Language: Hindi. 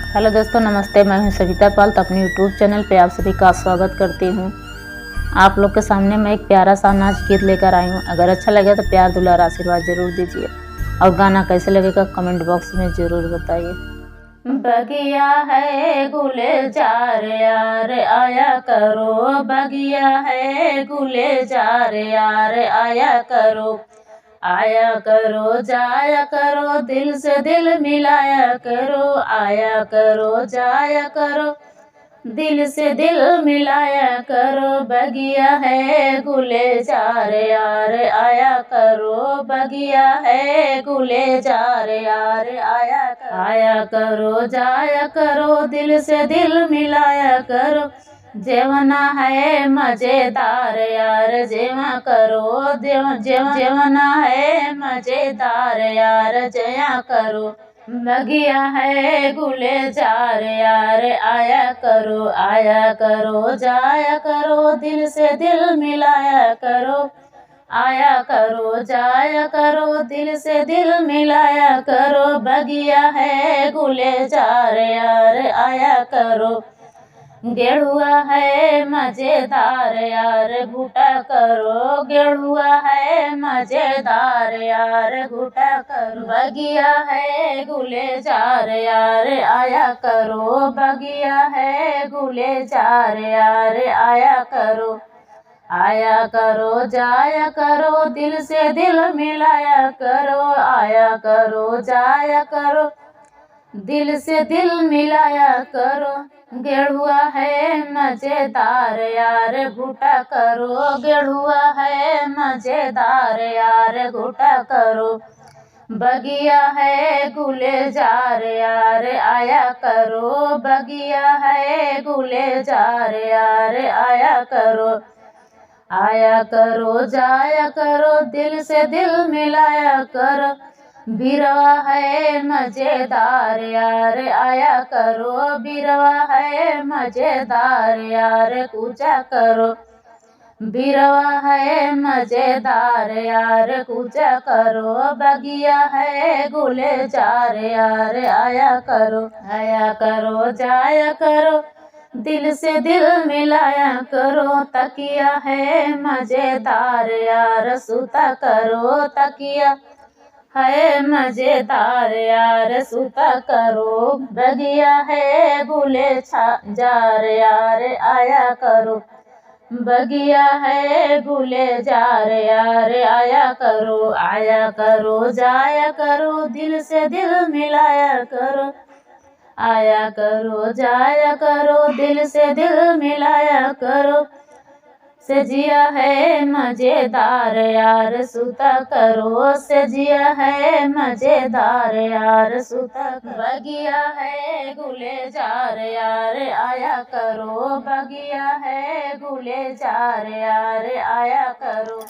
हेलो दोस्तों, नमस्ते। मैं हूं सविता पाल। तो अपने यूट्यूब चैनल पे आप सभी का स्वागत करती हूं। आप लोग के सामने मैं एक प्यारा सा नाच गीत लेकर आई हूं। अगर अच्छा लगे तो प्यार दुलार आशीर्वाद जरूर दीजिए और गाना कैसे लगेगा कमेंट बॉक्स में जरूर बताइए। बगिया है गुलजार यार आया करो, बगिया है गुलजार यार आया करो, आया करो जाया करो दिल से दिल मिलाया करो, आया करो जाया करो दिल से दिल मिलाया करो। बगिया है गुलजार यार आया करो, बगिया है गुलजार यार आया करो जाया करो दिल से दिल मिलाया करो। जेवना है मजेदार यार जेवा करो, जेवना है मजेदार यार जया करो। बगिया है गुलजार यार आया करो जाया करो दिल से दिल मिलाया करो, आया करो जाया करो दिल से दिल मिलाया करो। बगिया है गुलजार यार आया करो, गेड़ुआ है मजेदार यार घूटा करो, गेड़ुआ है मजेदार यार घूटा करो। बगिया है गुलजार यार आया करो, बगिया है गुलजार यार आया करो, आया करो जाया करो दिल से दिल मिलाया करो, आया करो जाया करो दिल से दिल मिलाया करो। गेड़ुआ है मजेदार यार घूटा करो, गेड़ुआ है मजेदार यार घूटा करो। बगिया है गुलजार यार आया करो, बगिया है गुलजार यार आया करो, आया करो जाया करो दिल से दिल मिलाया करो। बिरवा है मजेदार यार आया करो, बिरवा है मजेदार यार कूचा करो, बिरवा है मजेदार यार कूचा करो। बगिया है गुलजार यार आया करो जाया करो दिल से दिल मिलाया करो। तकिया है मजेदार यार सूता करो, तकिया है मजेदार यार सूता करो। बगिया है गुलजार यार आया करो, बगिया है गुलजार यार आया करो जाया करो दिल से दिल मिलाया करो, आया करो जाया करो दिल से दिल मिलाया करो। सजिया है मजेदार यार सूता करो, सजिया है मजेदार यार सूता करो। बगिया है गुलजार यार आया करो, बगिया है गुलजार यार आया करो।